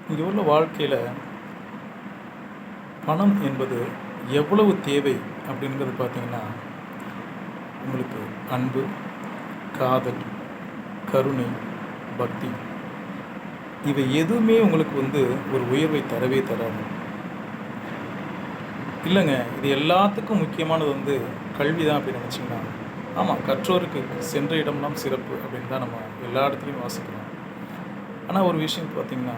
இங்கே உள்ள வாழ்க்கையில் பணம் என்பது எவ்வளவு தேவை அப்படிங்கிறது பார்த்திங்கன்னா, உங்களுக்கு அன்பு, காதல், கருணை, பக்தி இவை எதுவுமே உங்களுக்கு ஒரு உயர்வை தரவே தராது. இல்லைங்க, இது எல்லாத்துக்கும் முக்கியமானது கல்வி தான் அப்படின்னு நினச்சிங்கன்னா, ஆமாம், கற்றோருக்கு சென்ற இடம்லாம் சிறப்பு அப்படின்னு தான் நம்ம எல்லா இடத்துலையும் வாசிக்கிறோம். ஆனால் ஒரு விஷயம் பார்த்திங்கன்னா,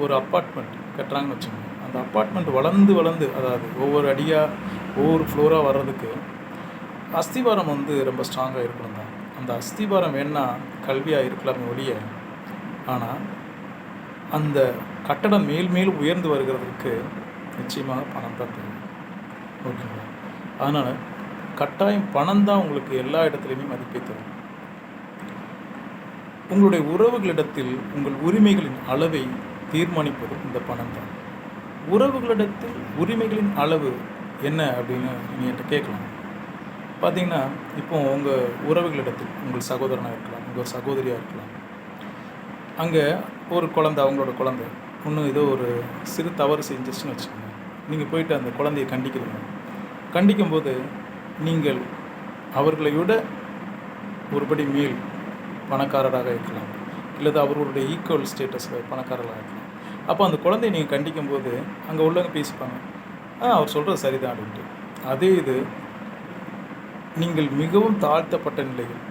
ஒரு அப்பார்ட்மெண்ட் கட்டுறாங்கன்னு வச்சுக்கோங்க. அந்த அப்பார்ட்மெண்ட் வளர்ந்து அதாவது ஒவ்வொரு அடியாக ஒவ்வொரு ஃப்ளோராக வர்றதுக்கு அஸ்திவாரம் ரொம்ப ஸ்ட்ராங்காக இருக்கணும் தான். அந்த அஸ்திவாரம் வேணால் கல்வியாக இருக்கலாமே ஒழிய, ஆனால் அந்த கட்டடம் மேல் உயர்ந்து வருகிறதுக்கு நிச்சயமாக பணம் தான் தேவை. ஓகேங்களா? அதனால் கட்டாயம் பணம் தான் உங்களுக்கு எல்லா இடத்துலையுமே மதிப்பை தரும். உங்களுடைய உறவுகளிடத்தில் உங்கள் உரிமைகளின் அளவை தீர்மானிப்பதும் இந்த பணம் தான். உறவுகளிடத்தில் உரிமைகளின் அளவு என்ன அப்படின்னு நீங்கள் என்கிட்ட கேட்கலாம். பார்த்தீங்கன்னா, இப்போ உங்கள் உறவுகளிடத்தில் உங்கள் சகோதரனாக இருக்கலாம், உங்கள் சகோதரியாக இருக்கலாம். அங்கே ஒரு குழந்தை, அவங்களோட குழந்தை இன்னும் ஏதோ ஒரு சிறு தவறு செஞ்சிச்சுன்னு வச்சுக்கோங்க. நீங்கள் போயிட்டு அந்த குழந்தையை கண்டிக்கிறீங்க. கண்டிக்கும்போது நீங்கள் அவர்களை விட ஒருபடி மேல் பணக்காரராக இருக்கலாம், இல்லது அவர்களுடைய ஈக்குவல் ஸ்டேட்டஸில் பணக்காரராக இருக்கலாம். அப்போ அந்த குழந்தையை நீங்கள் கண்டிக்கும்போது அங்கே உள்ளவங்க பேசிப்பாங்க, அவர் சொல்கிறது சரிதான் அப்படின்ட்டு. அதே இது நீங்கள் மிகவும் தாழ்த்தப்பட்ட நிலையில்,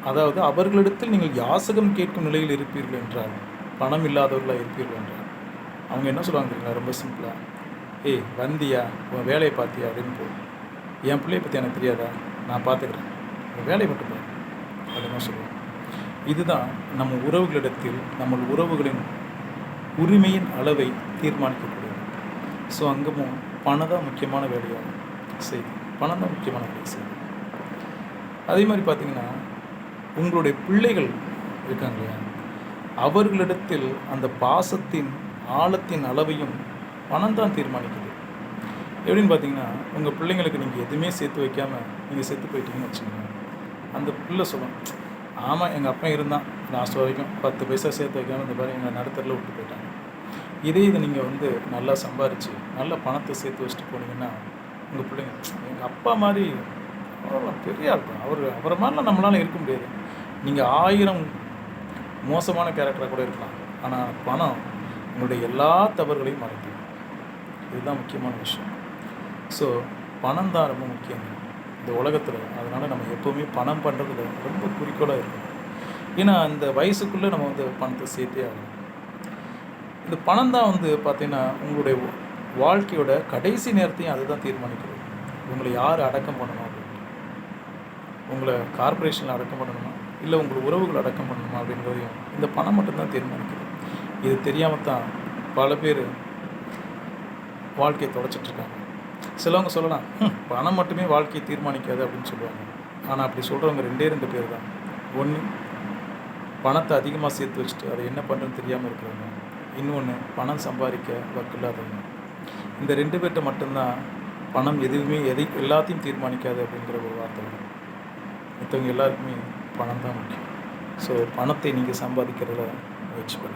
அதாவது அவர்களிடத்தில் நீங்கள் யாசகம் கேட்கும் நிலையில் இருப்பீர்கள் என்றால், பணம் இல்லாதவர்களாக இருப்பீர்கள் என்றால், அவங்க என்ன சொல்லுவாங்க தெரியுங்களா? ரொம்ப சிம்பிளாக, ஏய் வந்தியா, உன் வேலையை பார்த்தியா அப்படின்னு போ. என் பிள்ளையை பற்றி எனக்கு தெரியாதா, நான் பார்த்துக்கிறேன், உன் வேலையை மட்டும் போ அப்படின்னு தான் சொல்லுவாங்க. இதுதான் நம்ம உறவுகளிடத்தில் நம்ம உறவுகளின் உரிமையின் அளவை தீர்மானிக்கக்கூடியது. ஸோ அங்கமும் பணம் தான் முக்கியமான வேலையாக செய்யுது. பணம் தான் முக்கியமான வேலையை செய்யுது. அதே மாதிரி பார்த்திங்கன்னா, உங்களுடைய பிள்ளைகள் இருக்காங்க இல்லையா, அவர்களிடத்தில் அந்த பாசத்தின் ஆழத்தின் அளவையும் பணம் தான் தீர்மானிக்குது. எப்படின்னு பார்த்தீங்கன்னா, உங்கள் பிள்ளைங்களுக்கு நீங்கள் எதுவுமே சேர்த்து வைக்காமல் நீங்கள் செத்து போயிட்டீங்கன்னு வச்சுக்கோங்க. அந்த பிள்ளை சொல்லும், ஆமாம், எங்கள் அப்பா இருந்தான் லாஸ்ட் வரைக்கும் 10 பைசா சேர்த்து வைக்காமல் இந்த மாதிரி எங்கள் நடுத்தரில் விட்டு போயிட்டாங்க. இதை நீங்கள் நல்லா சம்பாரித்து நல்ல பணத்தை சேர்த்து வச்சுட்டு போனீங்கன்னா, உங்கள் பிள்ளைங்க, எங்கள் அப்பா மாதிரி பெரிய ஆள் தான், அவரை மாதிரிலாம் நம்மளால் இருக்க முடியாது. நீங்கள் 1000 மோசமான கேரக்டராக கூட இருக்கலாம், ஆனால் பணம் உங்களுடைய எல்லா தவறுகளையும் மறைக்கும். இதுதான் முக்கியமான விஷயம். ஸோ பணம் தான் ரொம்ப முக்கியம் இந்த உலகத்தில். அதனால் நம்ம எப்போவுமே பணம் பண்ணுறதுல ரொம்ப குறிக்கோளாக இருக்கணும். ஏன்னா அந்த வயசுக்குள்ளே நம்ம பணத்தை சேர்த்தே ஆகணும். இந்த பணம் தான் பார்த்திங்கன்னா உங்களுடைய வாழ்க்கையோட கடைசி நேரத்தையும் அதுதான் தீர்மானிக்கிறது. உங்களை யார் அடக்கம் பண்ணணும் அப்படின்ட்டு, உங்களை கார்பரேஷனில் அடக்கம் பண்ணணுமா, இல்லை உங்கள் உறவுகள் அடக்கம் பண்ணணுமா அப்படின்றதையும் இந்த பணம் மட்டும்தான் தீர்மானிக்கிறது. இது தெரியாமல் தான் பல பேர் வாழ்க்கையை தொலைச்சிட்ருக்காங்க. சிலவங்க சொல்லலாம், பணம் மட்டுமே வாழ்க்கையை தீர்மானிக்காது அப்படின்னு சொல்லுவாங்க. ஆனால் அப்படி சொல்கிறவங்க 2 பேர் தான். ஒன்று, பணத்தை அதிகமாக சேர்த்து வச்சுட்டு அதை என்ன பண்ணுறதுன்னு தெரியாமல் இருக்கிறவங்க. இன்னொன்று, பணம் சம்பாதிக்க வக்கு இல்லாதவங்க. இந்த 2 பேர்கிட்ட மட்டும்தான் பணம் எதுவுமே எல்லாத்தையும் தீர்மானிக்காது அப்படிங்கிற ஒரு வார்த்தை வரும். மற்றவங்க எல்லாருக்குமே பணம் தான் முக்கியம். ஸோ பணத்தை நீங்கள் சம்பாதிக்கிறதுல முயற்சி பண்ணுங்கள்.